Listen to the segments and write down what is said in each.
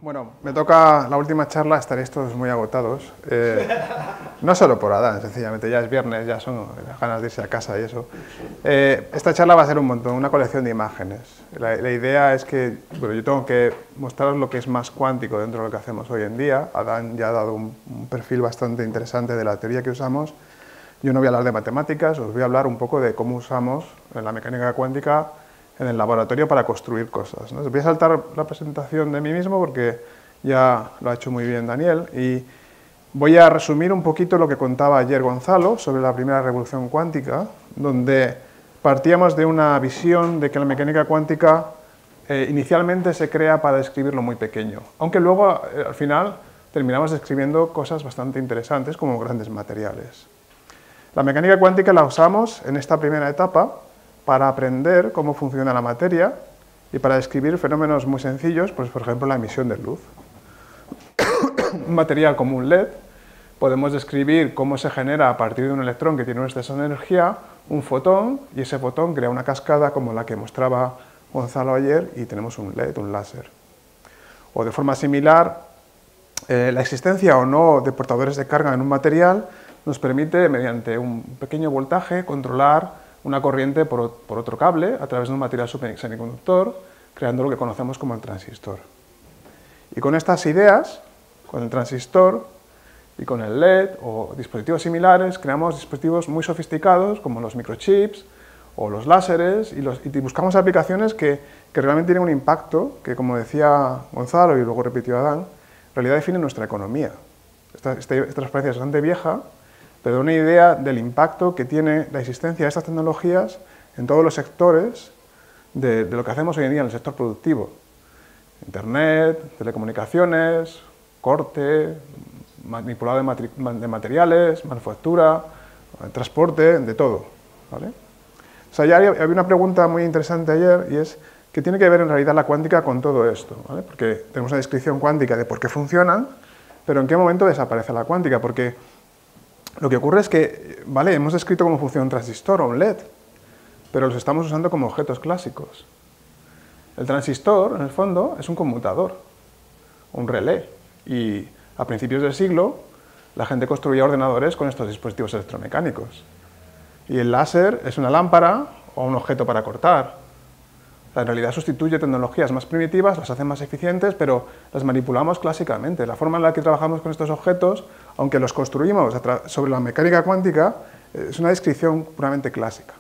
Bueno, me toca la última charla, estaréis todos muy agotados. No solo por Adán, sencillamente, ya es viernes, ya son las ganas de irse a casa y eso. Esta charla va a ser un montón, una colección de imágenes. La idea es que, bueno, yo tengo que mostraros lo que es más cuántico dentro de lo que hacemos hoy en día. Adán ya ha dado un perfil bastante interesante de la teoría que usamos. Yo no voy a hablar de matemáticas, os voy a hablar un poco de cómo usamos la mecánica cuántica en el laboratorio para construir cosas, ¿no? Os voy a saltar la presentación de mí mismo porque ya lo ha hecho muy bien Daniel y voy a resumir un poquito lo que contaba ayer Gonzalo sobre la primera revolución cuántica, donde partíamos de una visión de que la mecánica cuántica inicialmente se crea para describir lo muy pequeño, aunque luego al final terminamos describiendo cosas bastante interesantes como grandes materiales. La mecánica cuántica la usamos en esta primera etapa para aprender cómo funciona la materia y para describir fenómenos muy sencillos, pues por ejemplo la emisión de luz. Un material como un LED, podemos describir cómo se genera a partir de un electrón que tiene un exceso de energía, un fotón, y ese fotón crea una cascada como la que mostraba Gonzalo ayer y tenemos un LED, un láser. O de forma similar, la existencia o no de portadores de carga en un material nos permite, mediante un pequeño voltaje, controlar una corriente por otro cable a través de un material semiconductor, creando lo que conocemos como el transistor. Y con estas ideas, con el transistor y con el LED o dispositivos similares, creamos dispositivos muy sofisticados como los microchips o los láseres y buscamos aplicaciones que realmente tienen un impacto que, como decía Gonzalo y luego repitió Adán, en realidad define nuestra economía. Esta transparencia es bastante vieja, pero una idea del impacto que tiene la existencia de estas tecnologías en todos los sectores de lo que hacemos hoy en día en el sector productivo. Internet, telecomunicaciones, corte, manipulado de materiales, manufactura, transporte, de todo, ¿vale? O sea, ya había una pregunta muy interesante ayer y es ¿qué tiene que ver en realidad la cuántica con todo esto? ¿Vale? Porque tenemos una descripción cuántica de por qué funcionan, pero ¿en qué momento desaparece la cuántica? Porque lo que ocurre es que, vale, hemos descrito cómo funciona un transistor o un LED, pero los estamos usando como objetos clásicos. El transistor, en el fondo, es un conmutador, un relé, y a principios del siglo la gente construía ordenadores con estos dispositivos electromecánicos. Y el láser es una lámpara o un objeto para cortar. O sea, en realidad sustituye tecnologías más primitivas, las hace más eficientes, pero las manipulamos clásicamente. La forma en la que trabajamos con estos objetos, aunque los construimos sobre la mecánica cuántica, es una descripción puramente clásica.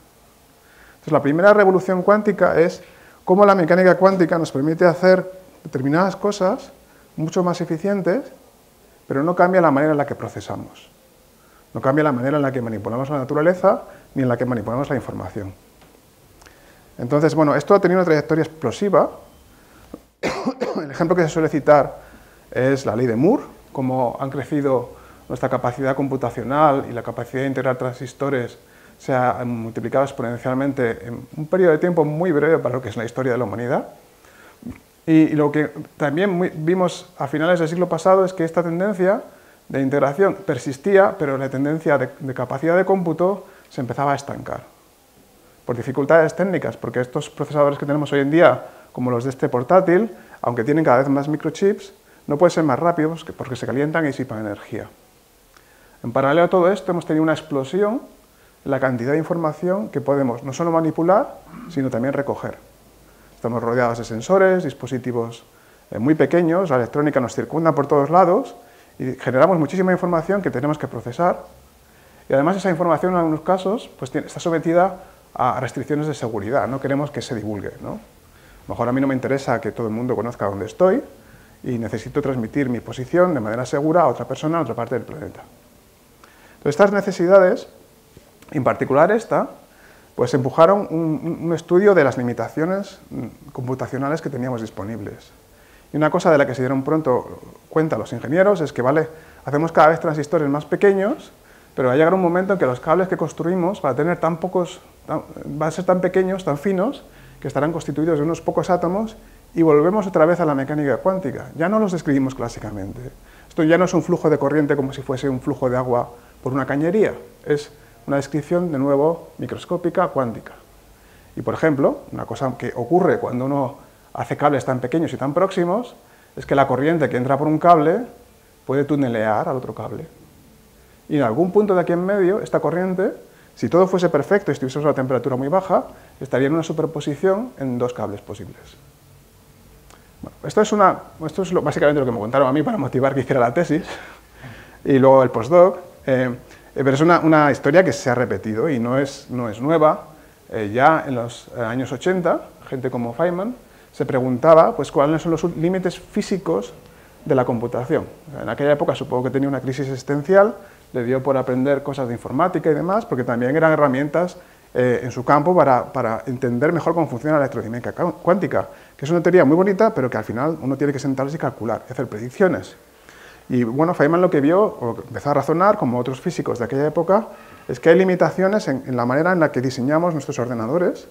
Entonces, la primera revolución cuántica es cómo la mecánica cuántica nos permite hacer determinadas cosas mucho más eficientes, pero no cambia la manera en la que procesamos. No cambia la manera en la que manipulamos la naturaleza, ni en la que manipulamos la información. Entonces, bueno, esto ha tenido una trayectoria explosiva. El ejemplo que se suele citar es la ley de Moore, cómo han crecido nuestra capacidad computacional y la capacidad de integrar transistores se ha multiplicado exponencialmente en un periodo de tiempo muy breve para lo que es la historia de la humanidad. Y lo que también vimos a finales del siglo pasado es que esta tendencia de integración persistía, pero la tendencia de capacidad de cómputo se empezaba a estancar. Por dificultades técnicas, porque estos procesadores que tenemos hoy en día, como los de este portátil, aunque tienen cada vez más microchips, no pueden ser más rápidos porque se calientan y disipan energía. En paralelo a todo esto, hemos tenido una explosión en la cantidad de información que podemos no solo manipular, sino también recoger. Estamos rodeados de sensores, dispositivos muy pequeños, la electrónica nos circunda por todos lados y generamos muchísima información que tenemos que procesar. Y además esa información en algunos casos pues, está sometida a restricciones de seguridad, no queremos que se divulgue, ¿no? A lo mejor a mí no me interesa que todo el mundo conozca dónde estoy y necesito transmitir mi posición de manera segura a otra persona en otra parte del planeta. Entonces, estas necesidades, en particular esta, pues empujaron un estudio de las limitaciones computacionales que teníamos disponibles. Y una cosa de la que se dieron pronto cuenta los ingenieros es que, vale, hacemos cada vez transistores más pequeños, pero va a llegar un momento en que los cables que construimos van a tener van a ser tan pequeños, tan finos, que estarán constituidos de unos pocos átomos y volvemos otra vez a la mecánica cuántica. Ya no los describimos clásicamente. Esto ya no es un flujo de corriente como si fuese un flujo de agua por una cañería. Es una descripción, de nuevo, microscópica, cuántica. Y, por ejemplo, una cosa que ocurre cuando uno hace cables tan pequeños y tan próximos es que la corriente que entra por un cable puede tunelear al otro cable. Y en algún punto de aquí en medio, esta corriente, si todo fuese perfecto y estuviésemos a una temperatura muy baja, estaría en una superposición en dos cables posibles. Bueno, esto es básicamente lo que me contaron a mí para motivar que hiciera la tesis y luego el postdoc, pero es una historia que se ha repetido y no es nueva. Ya en los años 80, gente como Feynman se preguntaba pues, cuáles son los límites físicos de la computación. En aquella época supongo que tenía una crisis existencial, le dio por aprender cosas de informática y demás, porque también eran herramientas en su campo para entender mejor cómo funciona la electrodinámica cuántica, que es una teoría muy bonita, pero que al final uno tiene que sentarse y calcular, y hacer predicciones. Y bueno, Feynman lo que vio, o empezó a razonar, como otros físicos de aquella época, es que hay limitaciones en la manera en la que diseñamos nuestros ordenadores,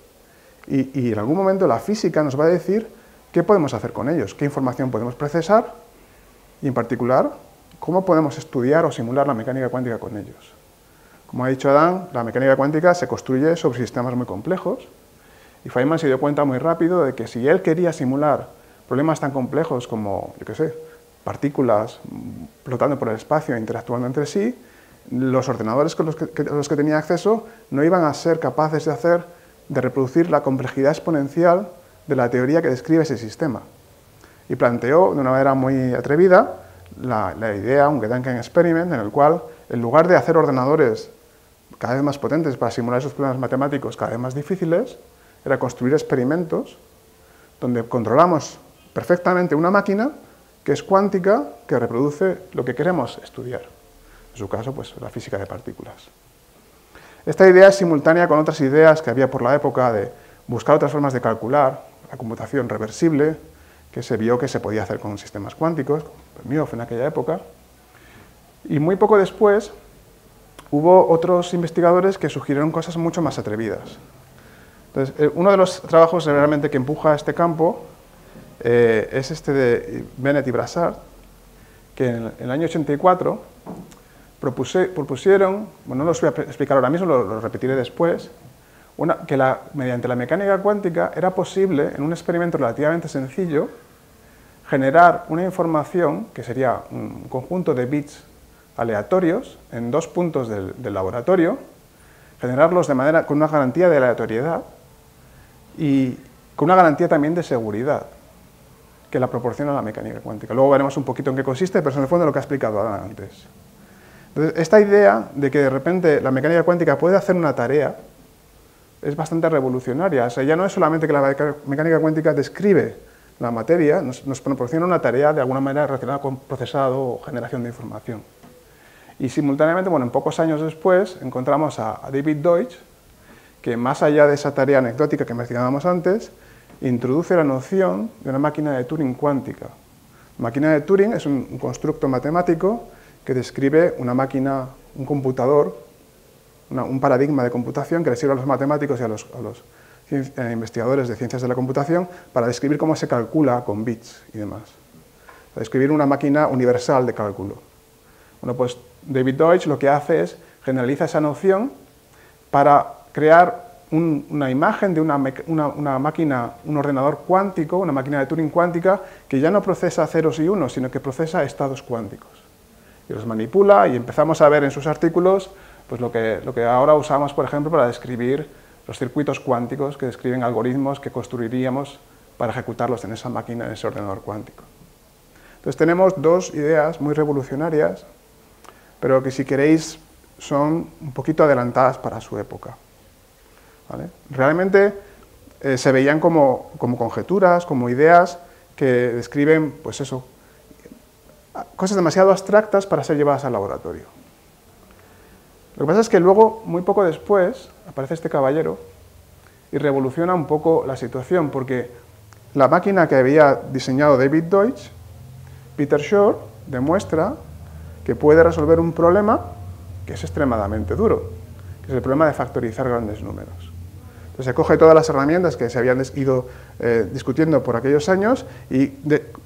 y en algún momento la física nos va a decir qué podemos hacer con ellos, qué información podemos procesar, y en particular, cómo podemos estudiar o simular la mecánica cuántica con ellos. Como ha dicho Adán, la mecánica cuántica se construye sobre sistemas muy complejos, y Feynman se dio cuenta muy rápido de que si él quería simular problemas tan complejos como, yo qué sé, partículas flotando por el espacio e interactuando entre sí, los ordenadores con los que tenía acceso no iban a ser capaces de reproducir la complejidad exponencial de la teoría que describe ese sistema. Y planteó de una manera muy atrevida la idea, un Gedanken Experiment, en el cual, en lugar de hacer ordenadores cada vez más potentes para simular esos problemas matemáticos cada vez más difíciles, era construir experimentos donde controlamos perfectamente una máquina que es cuántica, que reproduce lo que queremos estudiar. En su caso, pues la física de partículas. Esta idea es simultánea con otras ideas que había por la época de buscar otras formas de calcular, la computación reversible, que se vio que se podía hacer con sistemas cuánticos, Permioff en aquella época. Y muy poco después hubo otros investigadores que sugirieron cosas mucho más atrevidas. Entonces, uno de los trabajos realmente que empuja a este campo es este de Bennett y Brassard, que en el año 84 propusieron, bueno, no lo voy a explicar ahora mismo, lo repetiré después, que mediante la mecánica cuántica era posible, en un experimento relativamente sencillo, generar una información que sería un conjunto de bits aleatorios en dos puntos del laboratorio, generarlos con una garantía de aleatoriedad y con una garantía también de seguridad que la proporciona la mecánica cuántica. Luego veremos un poquito en qué consiste, pero es en el fondo lo que ha explicado Adán antes. Entonces, esta idea de que de repente la mecánica cuántica puede hacer una tarea es bastante revolucionaria. O sea, ya no es solamente que la mecánica cuántica describe la materia, nos proporciona una tarea de alguna manera relacionada con procesado o generación de información. Y simultáneamente, bueno, en pocos años después, encontramos a David Deutsch, que más allá de esa tarea anecdótica que mencionábamos antes, introduce la noción de una máquina de Turing cuántica. La máquina de Turing es un constructo matemático que describe una máquina, un computador, un paradigma de computación que le sirve a los matemáticos y a los investigadores de ciencias de la computación para describir cómo se calcula con bits y demás. Para describir una máquina universal de cálculo. Bueno, pues David Deutsch lo que hace es generaliza esa noción para crear una imagen de una máquina, un ordenador cuántico, una máquina de Turing cuántica, que ya no procesa ceros y unos, sino que procesa estados cuánticos. Y los manipula y empezamos a ver en sus artículos pues lo que ahora usamos, por ejemplo, para describir los circuitos cuánticos que describen algoritmos que construiríamos para ejecutarlos en esa máquina, en ese ordenador cuántico. Entonces tenemos dos ideas muy revolucionarias, pero que si queréis son un poquito adelantadas para su época. ¿Vale? Realmente se veían como conjeturas, como ideas que describen, pues eso, cosas demasiado abstractas para ser llevadas al laboratorio. Lo que pasa es que luego, muy poco después, aparece este caballero y revoluciona un poco la situación, porque la máquina que había diseñado David Deutsch, Peter Shor, demuestra que puede resolver un problema que es extremadamente duro, que es el problema de factorizar grandes números. Entonces se coge todas las herramientas que se habían ido discutiendo por aquellos años y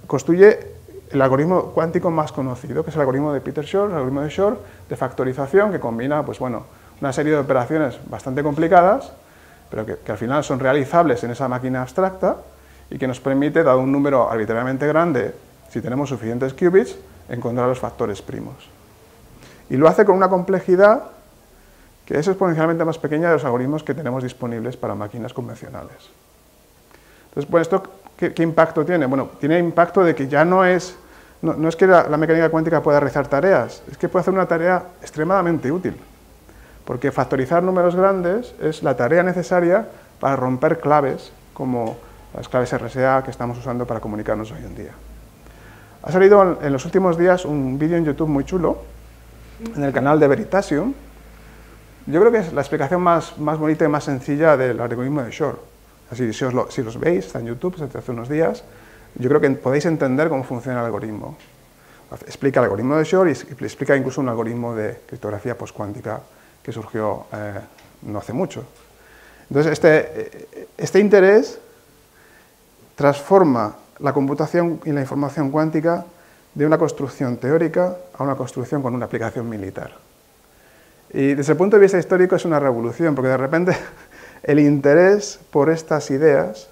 construye el algoritmo cuántico más conocido, que es el algoritmo de Peter Shor, el algoritmo de Shor, de factorización, que combina pues, bueno, una serie de operaciones bastante complicadas, pero que al final son realizables en esa máquina abstracta y que nos permite, dado un número arbitrariamente grande si tenemos suficientes qubits, encontrar los factores primos. Y lo hace con una complejidad que es exponencialmente más pequeña de los algoritmos que tenemos disponibles para máquinas convencionales. Entonces, pues, ¿esto qué impacto tiene? Bueno, tiene impacto de que ya no es que la mecánica cuántica pueda realizar tareas, es que puede hacer una tarea extremadamente útil, porque factorizar números grandes es la tarea necesaria para romper claves, como las claves RSA que estamos usando para comunicarnos hoy en día. Ha salido en los últimos días un vídeo en YouTube muy chulo, en el canal de Veritasium. Yo creo que es la explicación más bonita y más sencilla del algoritmo de Shor. Así, si los veis, está en YouTube, desde hace unos días, yo creo que podéis entender cómo funciona el algoritmo. Explica el algoritmo de Shor y explica incluso un algoritmo de criptografía postcuántica que surgió no hace mucho. Entonces, este interés transforma la computación y la información cuántica de una construcción teórica a una construcción con una aplicación militar. Y desde el punto de vista histórico es una revolución, porque de repente el interés por estas ideas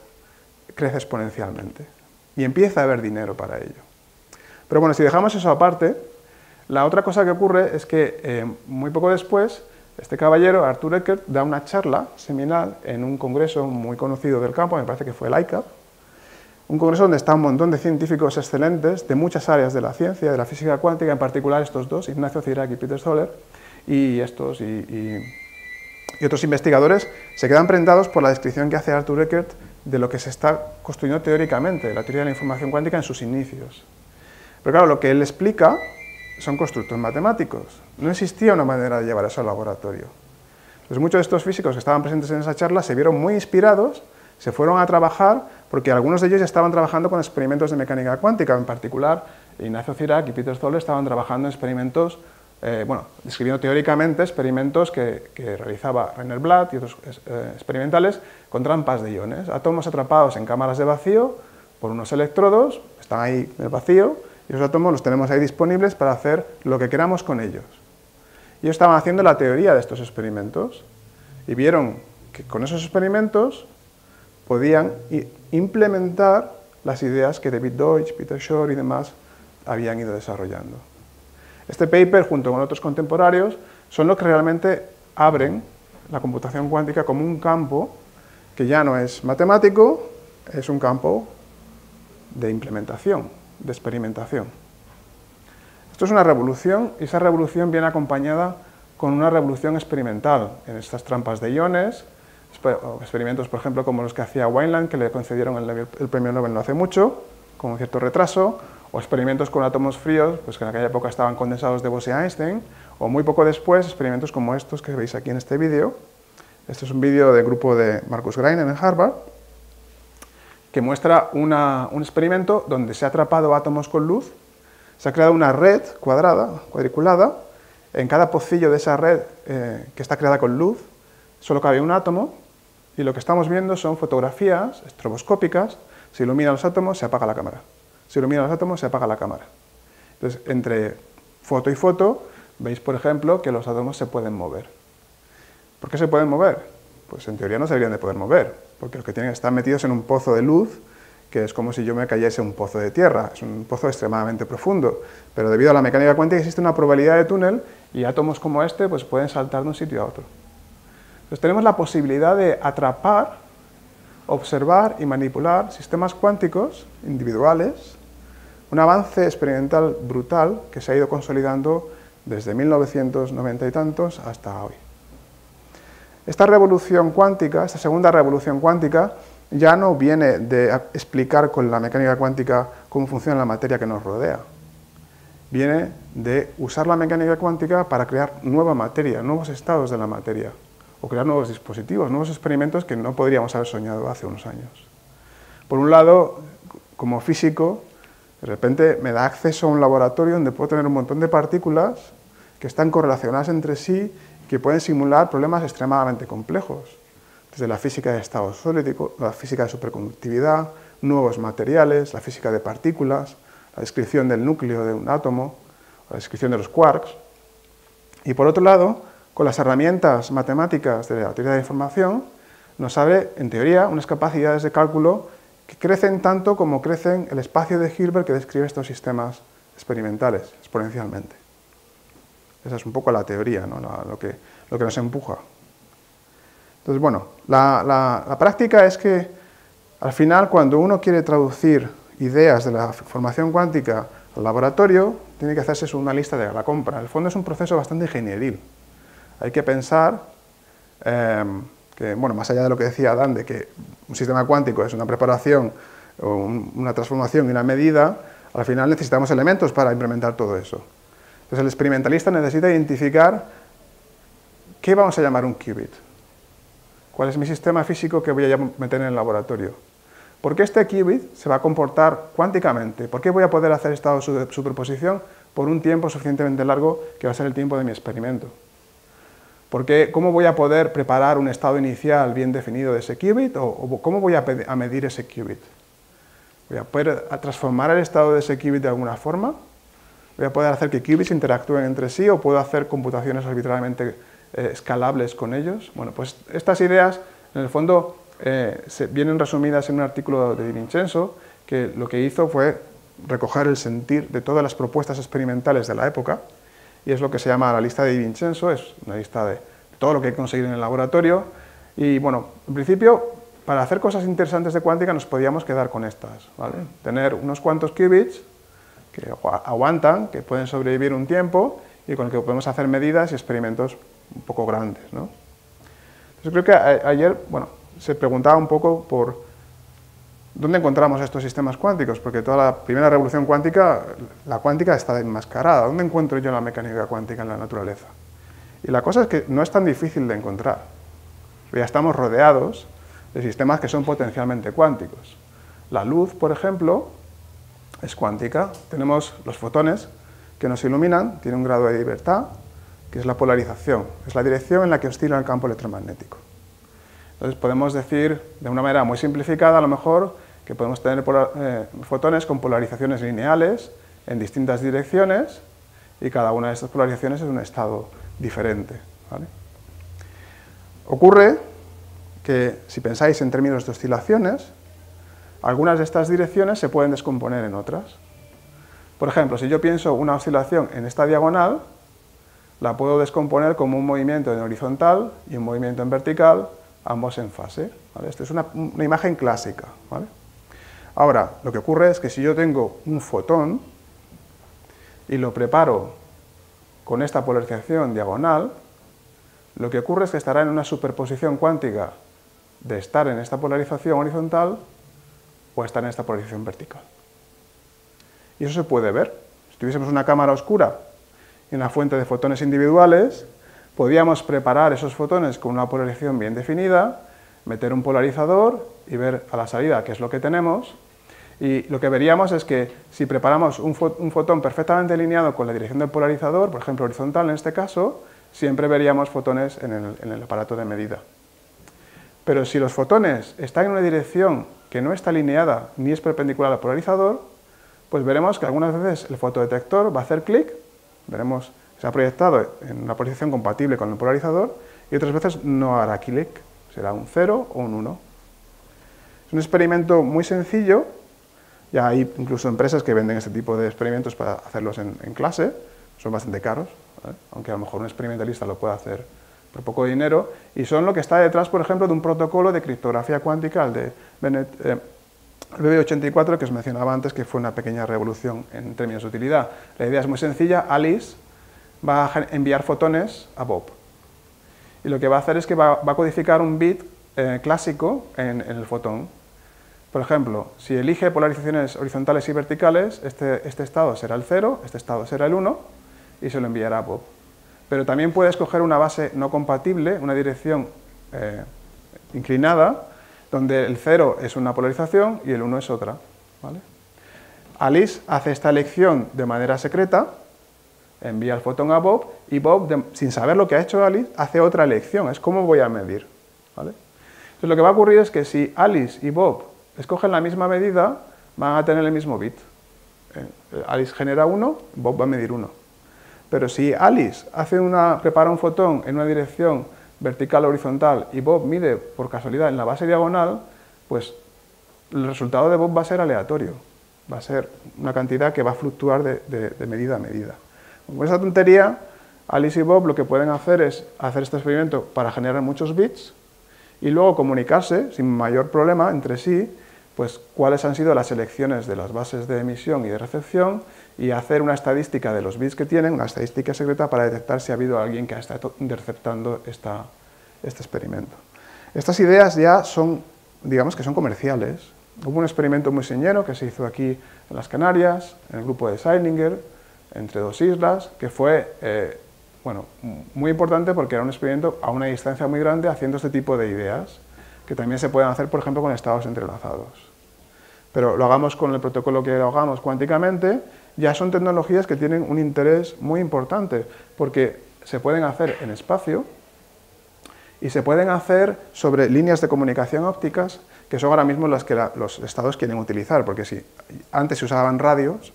crece exponencialmente y empieza a haber dinero para ello. Pero bueno, si dejamos eso aparte, la otra cosa que ocurre es que muy poco después, este caballero, Arthur Eckert, da una charla seminal en un congreso muy conocido del campo, me parece que fue el ICAP, un congreso donde está un montón de científicos excelentes de muchas áreas de la ciencia, de la física cuántica, en particular estos dos, Ignacio Cirac y Peter Soller, y otros investigadores se quedan prendados por la descripción que hace Arthur Eckert de lo que se está construyendo teóricamente, la teoría de la información cuántica en sus inicios. Pero claro, lo que él explica son constructos matemáticos. No existía una manera de llevar eso al laboratorio. Entonces, muchos de estos físicos que estaban presentes en esa charla se vieron muy inspirados, se fueron a trabajar, porque algunos de ellos ya estaban trabajando con experimentos de mecánica cuántica. En particular, Ignacio Cirac y Peter Soller estaban trabajando en experimentos, describiendo teóricamente experimentos que realizaba Rainer Blatt y otros experimentales con trampas de iones, átomos atrapados en cámaras de vacío por unos electrodos, están ahí en el vacío, y esos átomos los tenemos ahí disponibles para hacer lo que queramos con ellos. Y ellos estaban haciendo la teoría de estos experimentos y vieron que con esos experimentos podían implementar las ideas que David Deutsch, Peter Shor y demás habían ido desarrollando. Este paper, junto con otros contemporáneos, son los que realmente abren la computación cuántica como un campo que ya no es matemático, es un campo de implementación, de experimentación. Esto es una revolución, y esa revolución viene acompañada con una revolución experimental en estas trampas de iones, experimentos, por ejemplo, como los que hacía Wineland, que le concedieron el premio Nobel no hace mucho, con un cierto retraso, o experimentos con átomos fríos, pues que en aquella época estaban condensados de Bose-Einstein, o muy poco después, experimentos como estos que veis aquí en este vídeo. Este es un vídeo del grupo de Marcus Greiner en Harvard, que muestra un experimento donde se ha atrapado átomos con luz, se ha creado una red cuadriculada, en cada pocillo de esa red que está creada con luz, solo cabe un átomo, y lo que estamos viendo son fotografías estroboscópicas. Se iluminan los átomos, se apaga la cámara. Se iluminan los átomos, se apaga la cámara. Entonces, entre foto y foto, veis, por ejemplo, que los átomos se pueden mover. ¿Por qué se pueden mover? Pues en teoría no se deberían de poder mover, porque los que tienen están metidos en un pozo de luz, que es como si yo me cayese en un pozo de tierra. Es un pozo extremadamente profundo, pero debido a la mecánica cuántica existe una probabilidad de túnel, y átomos como este pues, pueden saltar de un sitio a otro. Entonces tenemos la posibilidad de atrapar, observar y manipular sistemas cuánticos individuales, un avance experimental brutal que se ha ido consolidando desde 1990 y tantos hasta hoy. Esta revolución cuántica, esta segunda revolución cuántica, ya no viene de explicar con la mecánica cuántica cómo funciona la materia que nos rodea. Viene de usar la mecánica cuántica para crear nueva materia, nuevos estados de la materia, o crear nuevos dispositivos, nuevos experimentos que no podríamos haber soñado hace unos años. Por un lado, como físico, de repente me da acceso a un laboratorio donde puedo tener un montón de partículas que están correlacionadas entre sí, que pueden simular problemas extremadamente complejos, desde la física de estado sólido, la física de superconductividad, nuevos materiales, la física de partículas, la descripción del núcleo de un átomo, la descripción de los quarks. Y por otro lado, con las herramientas matemáticas de la teoría de la información, nos abre, en teoría, unas capacidades de cálculo que crecen tanto como crecen el espacio de Hilbert que describe estos sistemas experimentales exponencialmente. Esa es un poco la teoría, ¿no? lo que nos empuja. Entonces, bueno, la práctica es que al final, cuando uno quiere traducir ideas de la formación cuántica al laboratorio, tiene que hacerse una lista de la compra. En el fondo es un proceso bastante ingenieril. Hay que pensar que, bueno, más allá de lo que decía Adán, de que un sistema cuántico es una preparación, o una transformación y una medida, al final necesitamos elementos para implementar todo eso. Entonces el experimentalista necesita identificar qué vamos a llamar un qubit. ¿Cuál es mi sistema físico que voy a meter en el laboratorio? ¿Por qué este qubit se va a comportar cuánticamente? ¿Por qué voy a poder hacer estados de superposición por un tiempo suficientemente largo que va a ser el tiempo de mi experimento? ¿Cómo voy a poder preparar un estado inicial bien definido de ese qubit? ¿O cómo voy a medir ese qubit? ¿Voy a poder transformar el estado de ese qubit de alguna forma? ¿Voy a poder hacer que qubits interactúen entre sí o puedo hacer computaciones arbitrariamente escalables con ellos? Bueno, pues estas ideas, en el fondo, vienen resumidas en un artículo de Di Vincenzo, que lo que hizo fue recoger el sentir de todas las propuestas experimentales de la época, y es lo que se llama la lista de Di Vincenzo, es una lista de todo lo que hay que conseguir en el laboratorio, y bueno, en principio, para hacer cosas interesantes de cuántica nos podíamos quedar con estas, ¿vale? Tener unos cuantos qubits que aguantan, que pueden sobrevivir un tiempo, y con el que podemos hacer medidas y experimentos un poco grandes, ¿no? Entonces creo que ayer, bueno, se preguntaba un poco por dónde encontramos estos sistemas cuánticos, porque toda la primera revolución cuántica, la cuántica está enmascarada. ¿Dónde encuentro yo la mecánica cuántica en la naturaleza? Y la cosa es que no es tan difícil de encontrar. Ya estamos rodeados de sistemas que son potencialmente cuánticos. La luz, por ejemplo, es cuántica. Tenemos los fotones que nos iluminan, tienen un grado de libertad, que es la polarización, es la dirección en la que oscila el campo electromagnético. Entonces podemos decir, de una manera muy simplificada, a lo mejor, que podemos tener fotones con polarizaciones lineales en distintas direcciones, y cada una de estas polarizaciones es un estado diferente, ¿vale? Ocurre que, si pensáis en términos de oscilaciones, algunas de estas direcciones se pueden descomponer en otras. Por ejemplo, si yo pienso una oscilación en esta diagonal, la puedo descomponer como un movimiento en horizontal y un movimiento en vertical, ambos en fase, ¿vale? Esto es una imagen clásica, ¿vale? Ahora, lo que ocurre es que si yo tengo un fotón y lo preparo con esta polarización diagonal, lo que ocurre es que estará en una superposición cuántica de estar en esta polarización horizontal o estar en esta polarización vertical. Y eso se puede ver. Si tuviésemos una cámara oscura y una fuente de fotones individuales, podíamos preparar esos fotones con una polarización bien definida, meter un polarizador y ver a la salida qué es lo que tenemos. Y lo que veríamos es que si preparamos un fotón perfectamente alineado con la dirección del polarizador, por ejemplo horizontal en este caso, siempre veríamos fotones en el aparato de medida. Pero si los fotones están en una dirección que no está alineada ni es perpendicular al polarizador, pues veremos que algunas veces el fotodetector va a hacer clic, veremos que se ha proyectado en una posición compatible con el polarizador, y otras veces no hará clic, será un 0 o un 1. Es un experimento muy sencillo, ya hay incluso empresas que venden este tipo de experimentos para hacerlos en clase, son bastante caros, ¿vale? Aunque a lo mejor un experimentalista lo puede hacer por poco dinero, y son lo que está detrás, por ejemplo, de un protocolo de criptografía cuántica, el de Bennett, el BB84, que os mencionaba antes, que fue una pequeña revolución en términos de utilidad. La idea es muy sencilla: Alice va a enviar fotones a Bob, y lo que va a hacer es que va a codificar un bit clásico en el fotón. Por ejemplo, si elige polarizaciones horizontales y verticales, este estado será el 0, este estado será el 1, y se lo enviará a Bob. Pero también puede escoger una base no compatible, una dirección inclinada, donde el 0 es una polarización y el 1 es otra, ¿vale? Alice hace esta elección de manera secreta, envía el fotón a Bob, y Bob, sin saber lo que ha hecho Alice, hace otra elección, es cómo voy a medir, ¿vale? Entonces lo que va a ocurrir es que si Alice y Bob escogen la misma medida, van a tener el mismo bit. Alice genera 1, Bob va a medir 1. Pero si Alice prepara un fotón en una dirección vertical o horizontal y Bob mide por casualidad en la base diagonal, pues el resultado de Bob va a ser aleatorio, va a ser una cantidad que va a fluctuar de medida a medida. Con esa tontería, Alice y Bob lo que pueden hacer es hacer este experimento para generar muchos bits y luego comunicarse sin mayor problema entre sí, pues cuáles han sido las selecciones de las bases de emisión y de recepción y hacer una estadística de los bits que tienen, una estadística secreta para detectar si ha habido alguien que ha estado interceptando este experimento. Estas ideas ya son, digamos que son comerciales. Hubo un experimento muy señero que se hizo aquí en las Canarias, en el grupo de Seininger, entre dos islas, que fue bueno, muy importante porque era un experimento a una distancia muy grande haciendo este tipo de ideas, que también se pueden hacer, por ejemplo, con estados entrelazados. Pero lo hagamos con el protocolo que lo hagamos cuánticamente, ya son tecnologías que tienen un interés muy importante, porque se pueden hacer en espacio y se pueden hacer sobre líneas de comunicación ópticas, que son ahora mismo las que los estados quieren utilizar, porque si antes se usaban radios,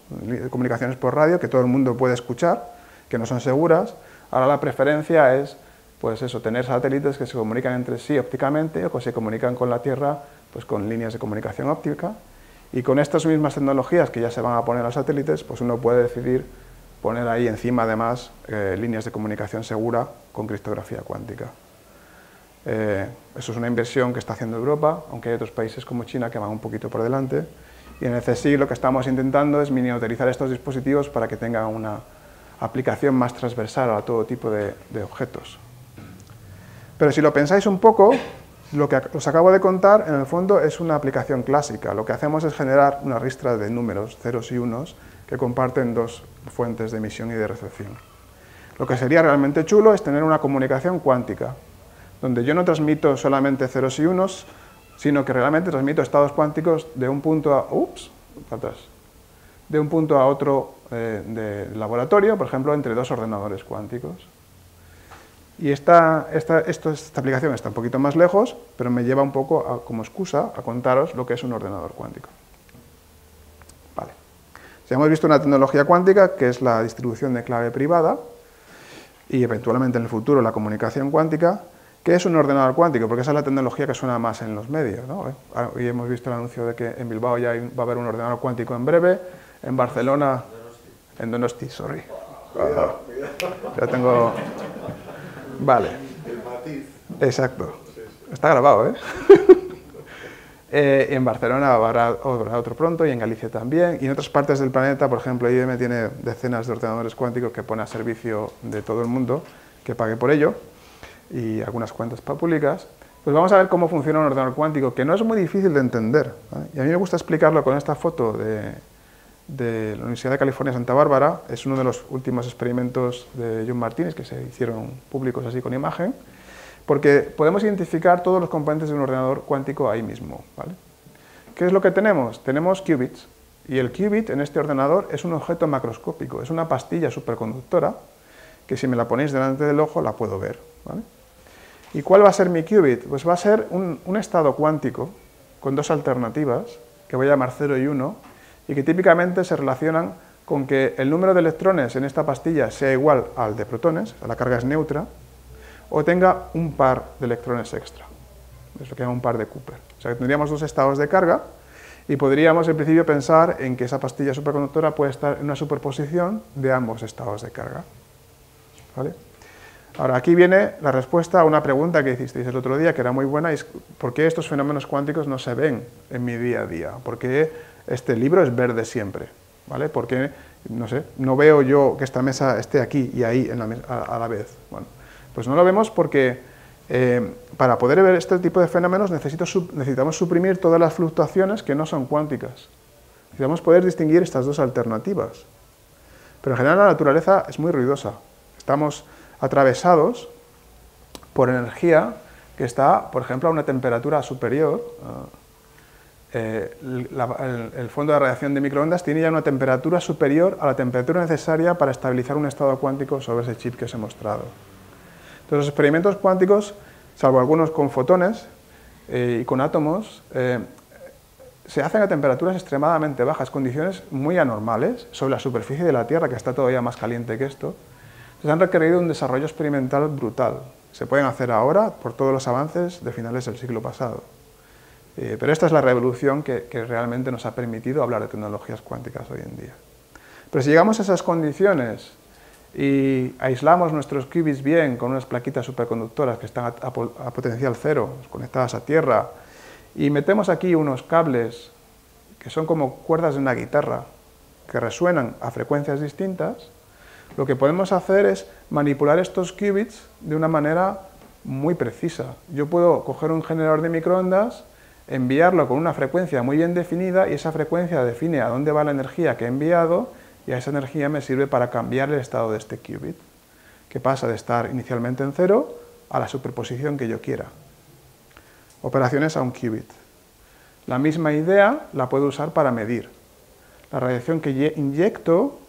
comunicaciones por radio, que todo el mundo puede escuchar, que no son seguras, ahora la preferencia es pues eso, tener satélites que se comunican entre sí ópticamente o que se comunican con la Tierra pues con líneas de comunicación óptica, y con estas mismas tecnologías que ya se van a poner a los satélites, pues uno puede decidir poner ahí encima además líneas de comunicación segura con criptografía cuántica. Eso es una inversión que está haciendo Europa, aunque hay otros países como China que van un poquito por delante, y en el CSIC lo que estamos intentando es miniaturizar estos dispositivos para que tengan una aplicación más transversal a todo tipo de objetos. Pero si lo pensáis un poco, lo que os acabo de contar, en el fondo, es una aplicación clásica. Lo que hacemos es generar una ristra de números, ceros y unos, que comparten dos fuentes de emisión y de recepción. Lo que sería realmente chulo es tener una comunicación cuántica, donde yo no transmito solamente ceros y unos, sino que realmente transmito estados cuánticos de un punto a... de un punto a otro de laboratorio, por ejemplo, entre dos ordenadores cuánticos. Y esta aplicación está un poquito más lejos, pero me lleva un poco como excusa a contaros lo que es un ordenador cuántico. Vale. Ya hemos visto una tecnología cuántica que es la distribución de clave privada y eventualmente en el futuro la comunicación cuántica. ¿Qué es un ordenador cuántico? Porque esa es la tecnología que suena más en los medios, ¿no? Hoy hemos visto el anuncio de que en Bilbao ya va a haber un ordenador cuántico en breve, en Barcelona, en Donosti, sorry. Ya tengo... Vale. El matiz. Exacto. Está grabado, ¿eh? En Barcelona habrá otro pronto y en Galicia también. Y en otras partes del planeta, por ejemplo, IBM tiene decenas de ordenadores cuánticos que pone a servicio de todo el mundo, que pague por ello, y algunas cuentas públicas. Pues vamos a ver cómo funciona un ordenador cuántico, que no es muy difícil de entender, ¿vale? Y a mí me gusta explicarlo con esta foto de la Universidad de California, Santa Bárbara. Es uno de los últimos experimentos de John Martínez que se hicieron públicos así con imagen, porque podemos identificar todos los componentes de un ordenador cuántico ahí mismo, ¿vale? ¿Qué es lo que tenemos? Tenemos qubits, y el qubit en este ordenador es un objeto macroscópico, es una pastilla superconductora que si me la ponéis delante del ojo la puedo ver, ¿vale? ¿Y cuál va a ser mi qubit? Pues va a ser un estado cuántico con dos alternativas, que voy a llamar 0 y 1, y que típicamente se relacionan con que el número de electrones en esta pastilla sea igual al de protones, la carga es neutra, o tenga un par de electrones extra, es lo que llama un par de Cooper. O sea que tendríamos dos estados de carga y podríamos en principio pensar en que esa pastilla superconductora puede estar en una superposición de ambos estados de carga, ¿vale? Ahora, aquí viene la respuesta a una pregunta que hicisteis el otro día, que era muy buena, y es ¿por qué estos fenómenos cuánticos no se ven en mi día a día? ¿Por qué este libro es verde siempre? ¿Vale? ¿Por qué, no sé, no veo yo que esta mesa esté aquí y ahí a la vez? Bueno, pues no lo vemos porque para poder ver este tipo de fenómenos necesitamos suprimir todas las fluctuaciones que no son cuánticas. Necesitamos poder distinguir estas dos alternativas. Pero en general la naturaleza es muy ruidosa. Estamos atravesados por energía que está, por ejemplo, a una temperatura superior. El fondo de radiación de microondas tiene ya una temperatura superior a la temperatura necesaria para estabilizar un estado cuántico sobre ese chip que os he mostrado. Entonces, los experimentos cuánticos, salvo algunos con fotones y con átomos, se hacen a temperaturas extremadamente bajas, condiciones muy anormales sobre la superficie de la Tierra, que está todavía más caliente que esto. Entonces, han requerido un desarrollo experimental brutal. Se pueden hacer ahora por todos los avances de finales del siglo pasado. Pero esta es la revolución que realmente nos ha permitido hablar de tecnologías cuánticas hoy en día. Pero si llegamos a esas condiciones y aislamos nuestros qubits bien con unas plaquitas superconductoras que están a potencial cero, conectadas a tierra, y metemos aquí unos cables que son como cuerdas de una guitarra, que resuenan a frecuencias distintas, lo que podemos hacer es manipular estos qubits de una manera muy precisa. Yo puedo coger un generador de microondas, enviarlo con una frecuencia muy bien definida y esa frecuencia define a dónde va la energía que he enviado y a esa energía me sirve para cambiar el estado de este qubit, que pasa de estar inicialmente en cero a la superposición que yo quiera. Operaciones a un qubit. La misma idea la puedo usar para medir. La radiación que inyecto,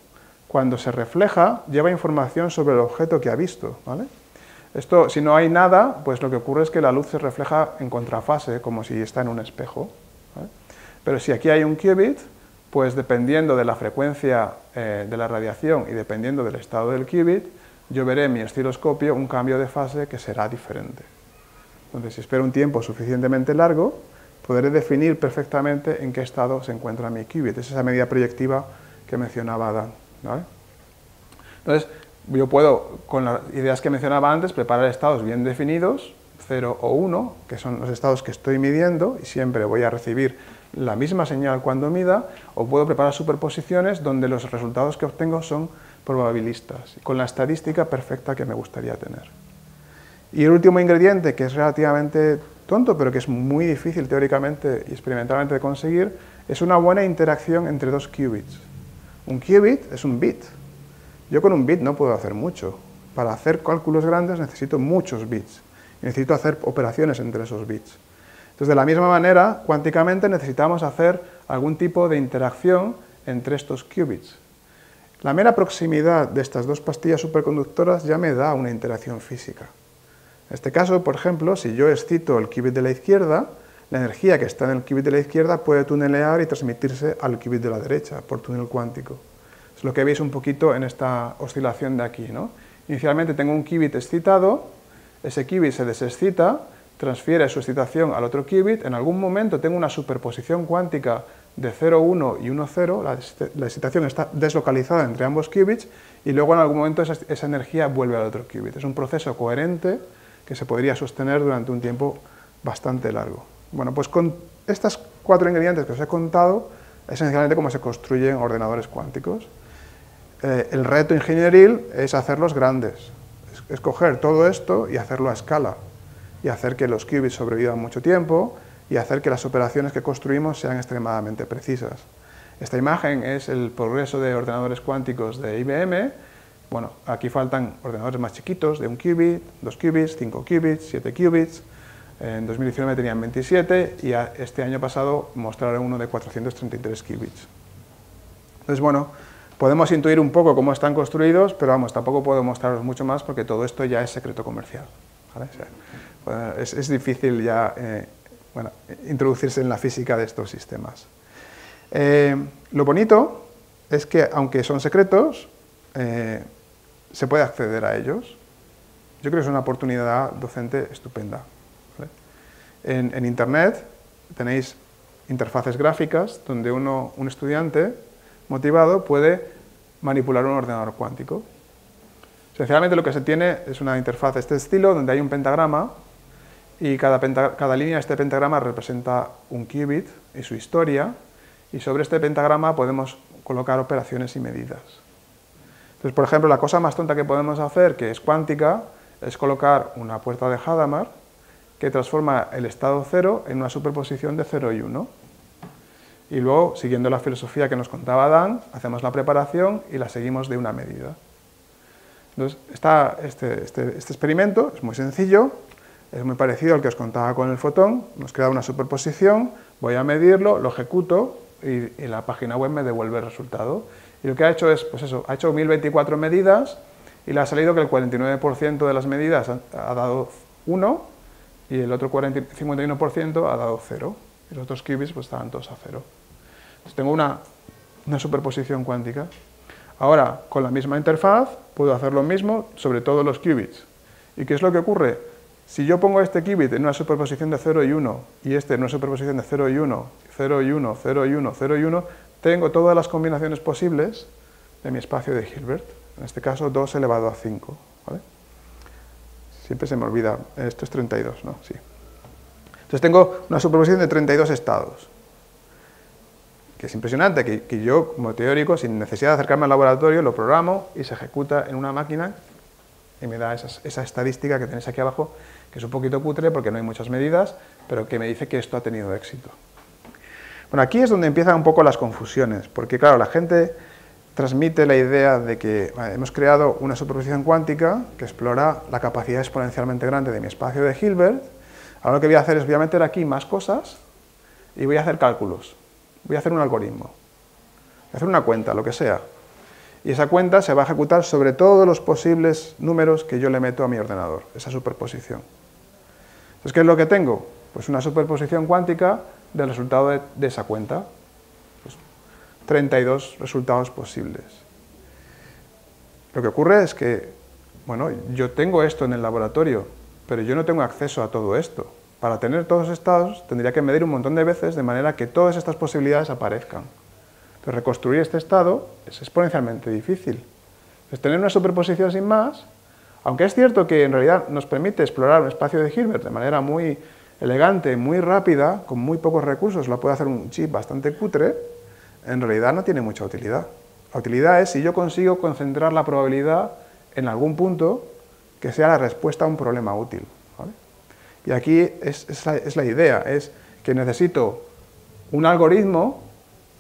cuando se refleja, lleva información sobre el objeto que ha visto, ¿vale? Esto, si no hay nada, pues lo que ocurre es que la luz se refleja en contrafase, como si está en un espejo, ¿vale? Pero si aquí hay un qubit, pues dependiendo de la frecuencia de la radiación y dependiendo del estado del qubit, yo veré en mi osciloscopio un cambio de fase que será diferente. Entonces, si espero un tiempo suficientemente largo, podré definir perfectamente en qué estado se encuentra mi qubit. Es esa medida proyectiva que mencionaba Dan, ¿vale? Entonces, yo puedo, con las ideas que mencionaba antes, preparar estados bien definidos, 0 o 1, que son los estados que estoy midiendo, y siempre voy a recibir la misma señal cuando mida, o puedo preparar superposiciones donde los resultados que obtengo son probabilistas, con la estadística perfecta que me gustaría tener. Y el último ingrediente, que es relativamente tonto, pero que es muy difícil teóricamente y experimentalmente de conseguir, es una buena interacción entre dos qubits. Un qubit es un bit. Yo con un bit no puedo hacer mucho. Para hacer cálculos grandes necesito muchos bits. Y necesito hacer operaciones entre esos bits. Entonces, de la misma manera, cuánticamente necesitamos hacer algún tipo de interacción entre estos qubits. La mera proximidad de estas dos pastillas superconductoras ya me da una interacción física. En este caso, por ejemplo, si yo excito el qubit de la izquierda, la energía que está en el qubit de la izquierda puede tunelear y transmitirse al qubit de la derecha por túnel cuántico. Es lo que veis un poquito en esta oscilación de aquí, ¿no? Inicialmente tengo un qubit excitado, ese qubit se desexcita, transfiere su excitación al otro qubit, en algún momento tengo una superposición cuántica de 0,1 y 1,0, la excitación está deslocalizada entre ambos qubits y luego en algún momento esa energía vuelve al otro qubit. Es un proceso coherente que se podría sostener durante un tiempo bastante largo. Bueno, pues con estos 4 ingredientes que os he contado, esencialmente cómo se construyen ordenadores cuánticos. El reto ingenieril es hacerlos grandes, es coger todo esto y hacerlo a escala, y hacer que los qubits sobrevivan mucho tiempo, y hacer que las operaciones que construimos sean extremadamente precisas. Esta imagen es el progreso de ordenadores cuánticos de IBM. Bueno, aquí faltan ordenadores más chiquitos, de 1 qubit, 2 qubits, 5 qubits, 7 qubits. En 2019 tenían 27 y este año pasado mostraron uno de 433 qubits. Entonces, bueno, podemos intuir un poco cómo están construidos, pero vamos, tampoco puedo mostraros mucho más porque todo esto ya es secreto comercial, ¿vale? O sea, es difícil ya bueno, introducirse en la física de estos sistemas. Lo bonito es que, aunque son secretos, se puede acceder a ellos. Yo creo que es una oportunidad docente estupenda, ¿vale? En Internet tenéis interfaces gráficas donde un estudiante motivado puede manipular un ordenador cuántico. Esencialmente lo que se tiene es una interfaz de este estilo donde hay un pentagrama y cada línea de este pentagrama representa un qubit y su historia, y sobre este pentagrama podemos colocar operaciones y medidas. Entonces, por ejemplo, la cosa más tonta que podemos hacer, que es cuántica, es colocar una puerta de Hadamard que transforma el estado 0 en una superposición de 0 y 1. Y luego, siguiendo la filosofía que nos contaba Dan, hacemos la preparación y la seguimos de una medida. Entonces, este experimento es muy sencillo, es muy parecido al que os contaba con el fotón. Nos queda una superposición, voy a medirlo, lo ejecuto y la página web me devuelve el resultado. Y lo que ha hecho es, pues eso, ha hecho 1024 medidas y le ha salido que el 49% de las medidas ha dado 1 y el otro 51% ha dado 0. Y los otros qubits pues estaban todos a 0. Entonces tengo una superposición cuántica. Ahora, con la misma interfaz, puedo hacer lo mismo sobre todos los qubits. ¿Y qué es lo que ocurre? Si yo pongo este qubit en una superposición de 0 y 1, y este en una superposición de 0 y 1, 0 y 1, 0 y 1, 0 y 1, tengo todas las combinaciones posibles de mi espacio de Hilbert. En este caso, 2 elevado a 5. ¿Vale? Siempre se me olvida, esto es 32, ¿no? Sí. Entonces tengo una superposición de 32 estados. Que es impresionante, que yo, como teórico, sin necesidad de acercarme al laboratorio, lo programo y se ejecuta en una máquina y me da esa estadística que tenéis aquí abajo, que es un poquito cutre porque no hay muchas medidas, pero que me dice que esto ha tenido éxito. Bueno, aquí es donde empiezan un poco las confusiones, porque claro, la gente transmite la idea de que hemos creado una superposición cuántica que explora la capacidad exponencialmente grande de mi espacio de Hilbert. Ahora lo que voy a hacer es, voy a meter aquí más cosas y voy a hacer cálculos. Voy a hacer un algoritmo. Voy a hacer una cuenta, lo que sea. Y esa cuenta se va a ejecutar sobre todos los posibles números que yo le meto a mi ordenador, esa superposición. Entonces, ¿qué es lo que tengo? Pues una superposición cuántica del resultado de esa cuenta. Pues 32 resultados posibles. Lo que ocurre es que, bueno, yo tengo esto en el laboratorio, pero yo no tengo acceso a todo esto. Para tener todos los estados tendría que medir un montón de veces de manera que todas estas posibilidades aparezcan. Entonces, reconstruir este estado es exponencialmente difícil. Entonces, tener una superposición sin más, aunque es cierto que en realidad nos permite explorar un espacio de Hilbert de manera muy elegante, muy rápida, con muy pocos recursos, lo puede hacer un chip bastante cutre, en realidad no tiene mucha utilidad. La utilidad es si yo consigo concentrar la probabilidad en algún punto que sea la respuesta a un problema útil. ¿Vale? Y aquí es la idea, es que necesito un algoritmo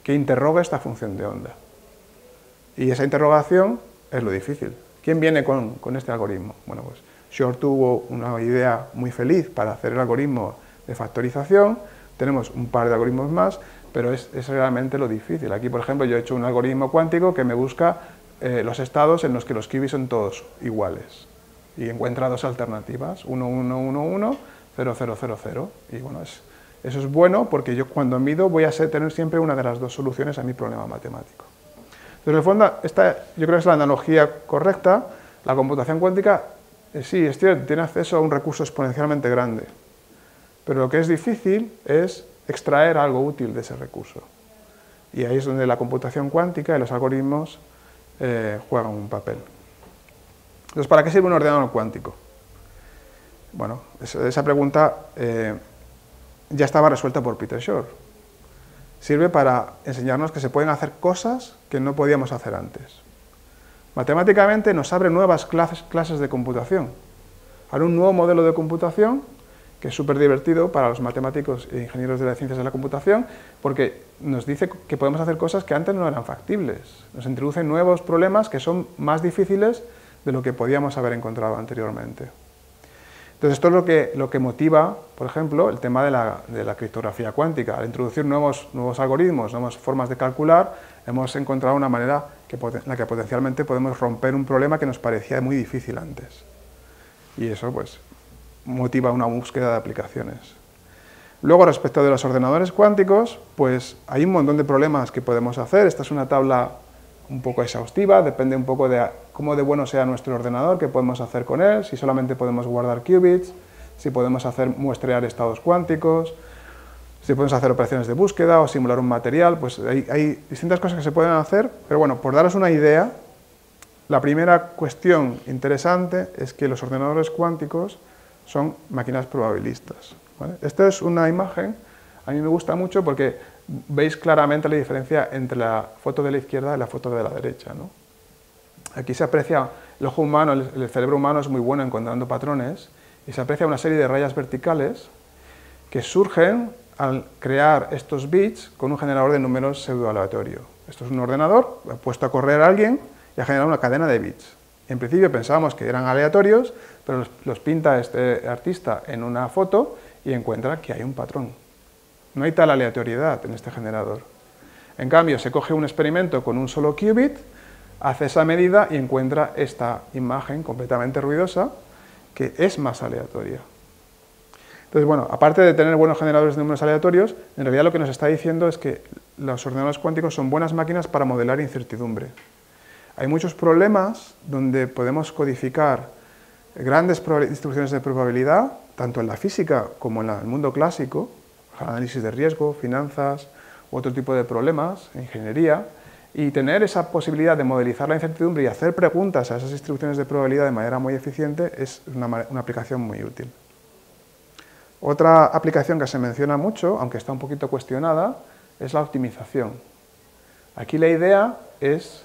que interrogue esta función de onda. Y esa interrogación es lo difícil. ¿Quién viene con este algoritmo? Bueno, pues Shor tuvo una idea muy feliz para hacer el algoritmo de factorización. Tenemos un par de algoritmos más, pero es realmente lo difícil. Aquí, por ejemplo, yo he hecho un algoritmo cuántico que me busca los estados en los que los qubits son todos iguales. Y encuentra dos alternativas, 1, 1, 1, 1, 0, 0, 0, 0. Y bueno, eso es bueno porque yo cuando mido voy a tener siempre una de las dos soluciones a mi problema matemático. Entonces, en el fondo, esta yo creo que es la analogía correcta. La computación cuántica, sí, es cierto, tiene acceso a un recurso exponencialmente grande. Pero lo que es difícil es extraer algo útil de ese recurso. Y ahí es donde la computación cuántica y los algoritmos juegan un papel. Entonces, ¿para qué sirve un ordenador cuántico? Bueno, esa pregunta ya estaba resuelta por Peter Shor. Sirve para enseñarnos que se pueden hacer cosas que no podíamos hacer antes. Matemáticamente nos abre nuevas clases de computación. Ahora un nuevo modelo de computación que es súper divertido para los matemáticos e ingenieros de las ciencias de la computación, porque nos dice que podemos hacer cosas que antes no eran factibles. Nos introducen nuevos problemas que son más difíciles de lo que podíamos haber encontrado anteriormente. Entonces, esto es lo que motiva, por ejemplo, el tema de la criptografía cuántica. Al introducir nuevos algoritmos, nuevas formas de calcular, hemos encontrado una manera en la que potencialmente podemos romper un problema que nos parecía muy difícil antes. Y eso, pues, motiva una búsqueda de aplicaciones. Luego, respecto de los ordenadores cuánticos, pues hay un montón de problemas que podemos hacer. Esta es una tabla un poco exhaustiva, depende un poco de cómo de bueno sea nuestro ordenador, qué podemos hacer con él, si solamente podemos guardar qubits, si podemos muestrear estados cuánticos, si podemos hacer operaciones de búsqueda o simular un material, pues hay distintas cosas que se pueden hacer, pero bueno, por daros una idea, la primera cuestión interesante es que los ordenadores cuánticos son máquinas probabilistas. ¿Vale? Esta es una imagen, a mí me gusta mucho porque veis claramente la diferencia entre la foto de la izquierda y la foto de la derecha, ¿no? Aquí se aprecia el ojo humano, el cerebro humano es muy bueno encontrando patrones, y se aprecia una serie de rayas verticales que surgen al crear estos bits con un generador de números pseudoaleatorio. Esto es un ordenador, ha puesto a correr a alguien y ha generado una cadena de bits. En principio pensábamos que eran aleatorios, pero los pinta este artista en una foto y encuentra que hay un patrón. No hay tal aleatoriedad en este generador. En cambio, se coge un experimento con un solo qubit, hace esa medida y encuentra esta imagen completamente ruidosa que es más aleatoria. Entonces, bueno, aparte de tener buenos generadores de números aleatorios, en realidad lo que nos está diciendo es que los ordenadores cuánticos son buenas máquinas para modelar incertidumbre. Hay muchos problemas donde podemos codificar grandes distribuciones de probabilidad tanto en la física como en el mundo clásico, análisis de riesgo, finanzas u otro tipo de problemas, ingeniería, y tener esa posibilidad de modelizar la incertidumbre y hacer preguntas a esas distribuciones de probabilidad de manera muy eficiente es una aplicación muy útil. Otra aplicación que se menciona mucho, aunque está un poquito cuestionada, es la optimización. Aquí la idea es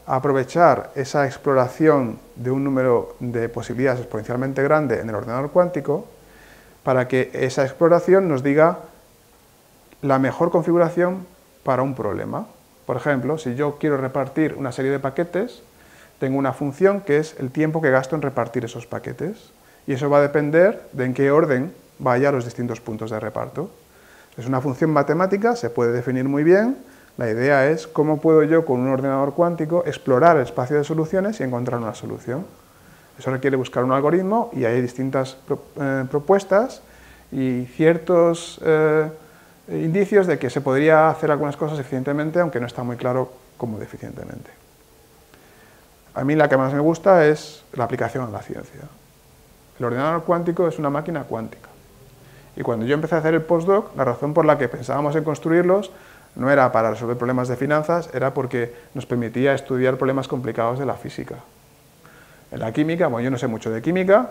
aprovechar esa exploración de un número de posibilidades exponencialmente grande en el ordenador cuántico para que esa exploración nos diga la mejor configuración para un problema. Por ejemplo, si yo quiero repartir una serie de paquetes, tengo una función que es el tiempo que gasto en repartir esos paquetes. Y eso va a depender de en qué orden vaya a los distintos puntos de reparto. Es una función matemática, se puede definir muy bien. La idea es cómo puedo yo con un ordenador cuántico explorar el espacio de soluciones y encontrar una solución. Eso requiere buscar un algoritmo y hay distintas propuestas y ciertos indicios de que se podría hacer algunas cosas eficientemente, aunque no está muy claro cómo de eficientemente. A mí la que más me gusta es la aplicación en la ciencia. El ordenador cuántico es una máquina cuántica. Y cuando yo empecé a hacer el postdoc, la razón por la que pensábamos en construirlos no era para resolver problemas de finanzas, era porque nos permitía estudiar problemas complicados de la física. En la química, bueno, yo no sé mucho de química,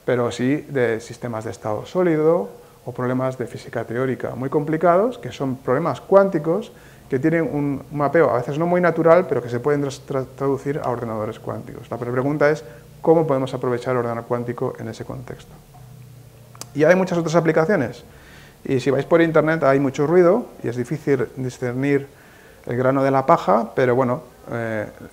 pero sí de sistemas de estado sólido o problemas de física teórica muy complicados, que son problemas cuánticos que tienen un mapeo a veces no muy natural, pero que se pueden traducir a ordenadores cuánticos. La pregunta es cómo podemos aprovechar el ordenador cuántico en ese contexto. Y hay muchas otras aplicaciones. Y si vais por internet hay mucho ruido y es difícil discernir el grano de la paja, pero bueno,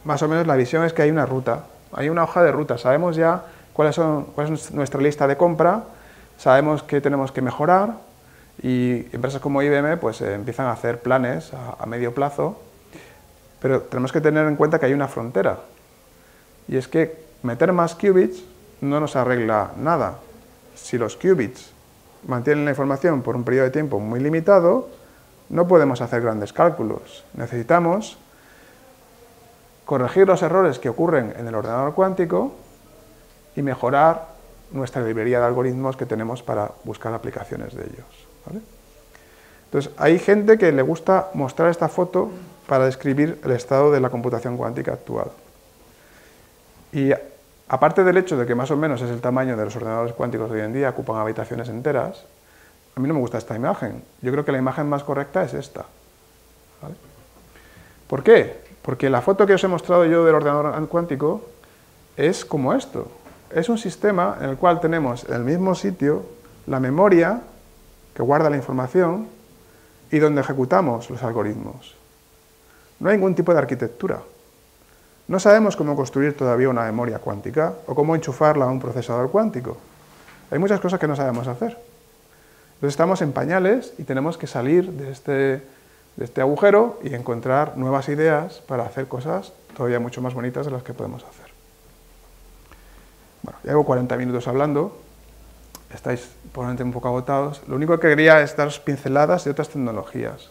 más o menos la visión es que hay una ruta, hay una hoja de ruta. Sabemos ya cuál es nuestra lista de compra, sabemos qué tenemos que mejorar y empresas como IBM pues empiezan a hacer planes a medio plazo, pero tenemos que tener en cuenta que hay una frontera y es que meter más qubits no nos arregla nada. Si los qubits mantienen la información por un periodo de tiempo muy limitado, no podemos hacer grandes cálculos. Necesitamos corregir los errores que ocurren en el ordenador cuántico y mejorar nuestra librería de algoritmos que tenemos para buscar aplicaciones de ellos, ¿vale? Entonces, hay gente que le gusta mostrar esta foto para describir el estado de la computación cuántica actual. Y aparte del hecho de que más o menos es el tamaño de los ordenadores cuánticos de hoy en día, ocupan habitaciones enteras, a mí no me gusta esta imagen. Yo creo que la imagen más correcta es esta, ¿vale? ¿Por qué? Porque la foto que os he mostrado yo del ordenador cuántico es como esto. Es un sistema en el cual tenemos en el mismo sitio la memoria que guarda la información y donde ejecutamos los algoritmos. No hay ningún tipo de arquitectura. No sabemos cómo construir todavía una memoria cuántica o cómo enchufarla a un procesador cuántico. Hay muchas cosas que no sabemos hacer. Entonces estamos en pañales y tenemos que salir de este agujero y encontrar nuevas ideas para hacer cosas todavía mucho más bonitas de las que podemos hacer. Bueno, llevo 40 minutos hablando, estáis probablemente un poco agotados. Lo único que quería es daros pinceladas de otras tecnologías.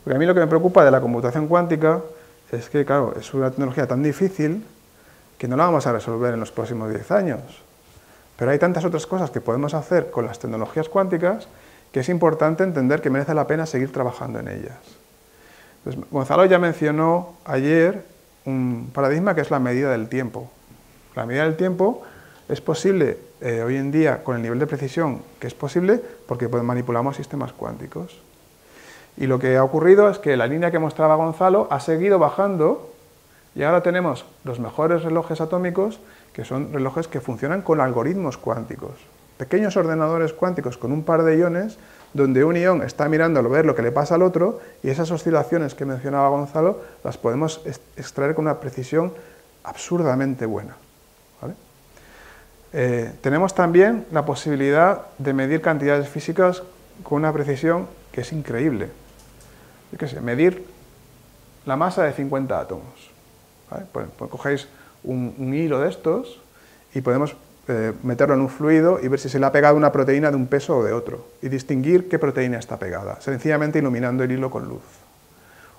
Porque a mí lo que me preocupa de la computación cuántica es que, claro, es una tecnología tan difícil que no la vamos a resolver en los próximos 10 años. Pero hay tantas otras cosas que podemos hacer con las tecnologías cuánticas que es importante entender que merece la pena seguir trabajando en ellas. Entonces, Gonzalo ya mencionó ayer un paradigma que es la medida del tiempo. La medida del tiempo es posible hoy en día con el nivel de precisión que es posible porque manipulamos sistemas cuánticos. Y lo que ha ocurrido es que la línea que mostraba Gonzalo ha seguido bajando y ahora tenemos los mejores relojes atómicos, que son relojes que funcionan con algoritmos cuánticos. Pequeños ordenadores cuánticos con un par de iones, donde un ion está mirando a ver lo que le pasa al otro, y esas oscilaciones que mencionaba Gonzalo las podemos extraer con una precisión absurdamente buena, ¿vale? Tenemos también la posibilidad de medir cantidades físicas con una precisión que es increíble. Yo qué sé, medir la masa de 50 átomos, ¿vale? Pues cogéis un hilo de estos y podemos meterlo en un fluido y ver si se le ha pegado una proteína de un peso o de otro y distinguir qué proteína está pegada, sencillamente iluminando el hilo con luz.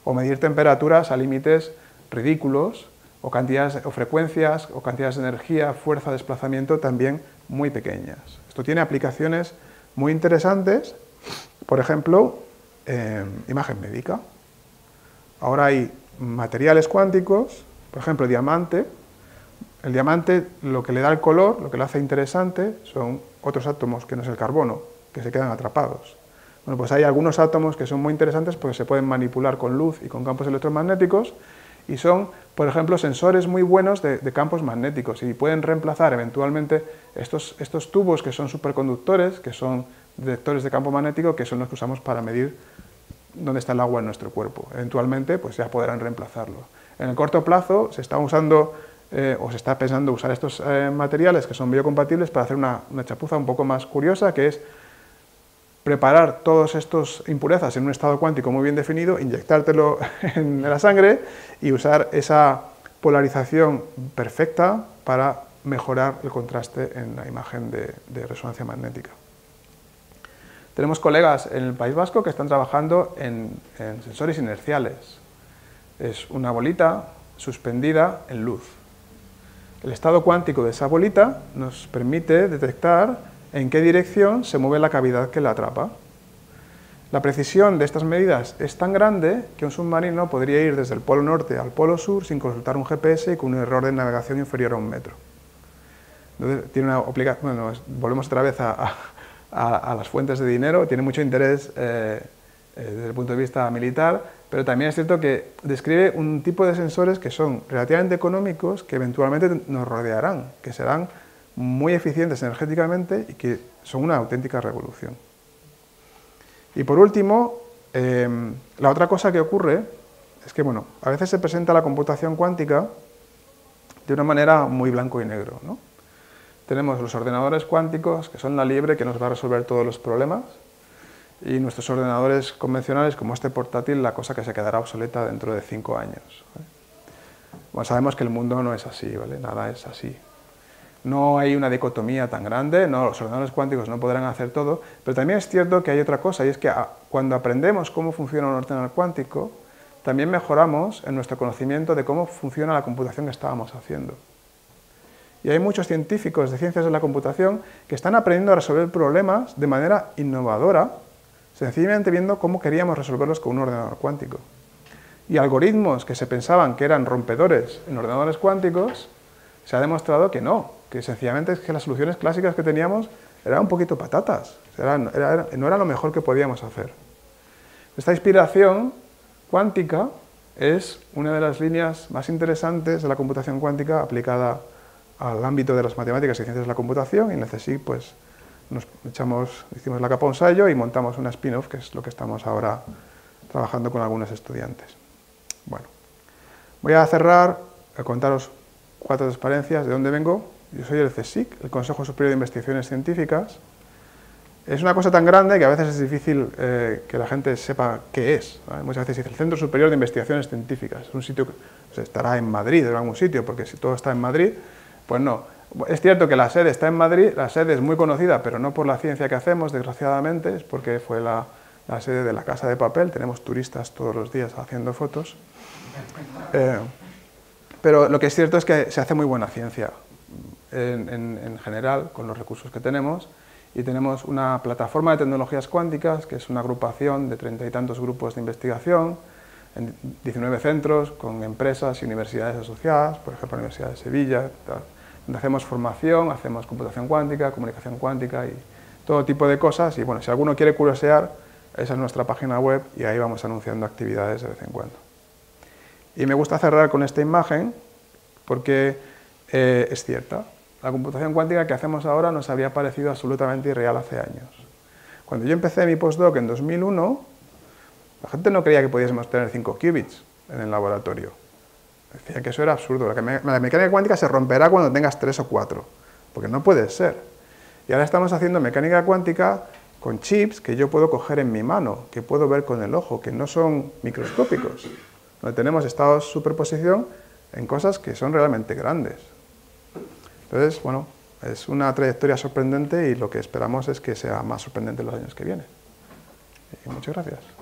O medir temperaturas a límites ridículos o cantidades o frecuencias o cantidades de energía, fuerza, desplazamiento también muy pequeñas. Esto tiene aplicaciones muy interesantes, por ejemplo, imagen médica. Ahora hay materiales cuánticos, por ejemplo, diamante. El diamante lo que le da el color, lo que lo hace interesante, son otros átomos que no es el carbono, que se quedan atrapados. Bueno, pues hay algunos átomos que son muy interesantes porque se pueden manipular con luz y con campos electromagnéticos y son, por ejemplo, sensores muy buenos de campos magnéticos y pueden reemplazar eventualmente estos tubos que son superconductores, que son detectores de campo magnético, que son los que usamos para medir dónde está el agua en nuestro cuerpo. Eventualmente, pues ya podrán reemplazarlo. En el corto plazo se está usando o se está pensando usar estos materiales que son biocompatibles para hacer una chapuza un poco más curiosa, que es preparar todas estas impurezas en un estado cuántico muy bien definido, inyectártelo en la sangre y usar esa polarización perfecta para mejorar el contraste en la imagen de resonancia magnética. Tenemos colegas en el País Vasco que están trabajando en sensores inerciales. Es una bolita suspendida en luz. El estado cuántico de esa bolita nos permite detectar en qué dirección se mueve la cavidad que la atrapa. La precisión de estas medidas es tan grande que un submarino podría ir desde el polo norte al polo sur sin consultar un GPS y con un error de navegación inferior a 1 metro. Entonces, tiene una bueno, volvemos otra vez a las fuentes de dinero, tiene mucho interés desde el punto de vista militar, pero también es cierto que describe un tipo de sensores que son relativamente económicos, que eventualmente nos rodearán, que serán muy eficientes energéticamente y que son una auténtica revolución. Y por último, la otra cosa que ocurre es que, bueno, a veces se presenta la computación cuántica de una manera muy blanco y negro, ¿no? Tenemos los ordenadores cuánticos, que son la liebre que nos va a resolver todos los problemas, y nuestros ordenadores convencionales, como este portátil, la cosa que se quedará obsoleta dentro de 5 años. ¿Vale? Bueno, sabemos que el mundo no es así, ¿vale? Nada es así. No hay una dicotomía tan grande, no, los ordenadores cuánticos no podrán hacer todo, pero también es cierto que hay otra cosa, y es que cuando aprendemos cómo funciona un ordenador cuántico, también mejoramos en nuestro conocimiento de cómo funciona la computación que estábamos haciendo. Y hay muchos científicos de ciencias de la computación que están aprendiendo a resolver problemas de manera innovadora, sencillamente viendo cómo queríamos resolverlos con un ordenador cuántico. Y algoritmos que se pensaban que eran rompedores en ordenadores cuánticos, se ha demostrado que no, que sencillamente es que las soluciones clásicas que teníamos eran un poquito patatas, no era lo mejor que podíamos hacer. Esta inspiración cuántica es una de las líneas más interesantes de la computación cuántica aplicada al ámbito de las matemáticas y ciencias de la computación, y en el CSIC pues hicimos la capa un ensayo y montamos una spin-off, que es lo que estamos ahora trabajando con algunos estudiantes. Bueno, voy a cerrar, a contaros 4 transparencias de dónde vengo. Yo soy el CSIC, el Consejo Superior de Investigaciones Científicas. Es una cosa tan grande que a veces es difícil que la gente sepa qué es, ¿vale? Muchas veces dice el Centro Superior de Investigaciones Científicas. Es un sitio que estará en Madrid, en algún sitio, porque si todo está en Madrid, pues no. Es cierto que la sede está en Madrid, la sede es muy conocida, pero no por la ciencia que hacemos, desgraciadamente, es porque fue la sede de la Casa de Papel. Tenemos turistas todos los días haciendo fotos. Pero lo que es cierto es que se hace muy buena ciencia en general con los recursos que tenemos, y tenemos una plataforma de tecnologías cuánticas que es una agrupación de 30 y tantos grupos de investigación en 19 centros con empresas y universidades asociadas, por ejemplo la Universidad de Sevilla, donde hacemos formación, hacemos computación cuántica, comunicación cuántica y todo tipo de cosas. Y bueno, si alguno quiere curiosear, esa es nuestra página web y ahí vamos anunciando actividades de vez en cuando. Y me gusta cerrar con esta imagen porque es cierta. La computación cuántica que hacemos ahora nos habría parecido absolutamente irreal hace años. Cuando yo empecé mi postdoc en 2001, la gente no creía que pudiésemos tener 5 qubits en el laboratorio. Decían que eso era absurdo. La mecánica cuántica se romperá cuando tengas 3 o 4, porque no puede ser. Y ahora estamos haciendo mecánica cuántica con chips que yo puedo coger en mi mano, que puedo ver con el ojo, que no son microscópicos, donde tenemos estados de superposición en cosas que son realmente grandes. Entonces, bueno, es una trayectoria sorprendente y lo que esperamos es que sea más sorprendente en los años que vienen. Y muchas gracias.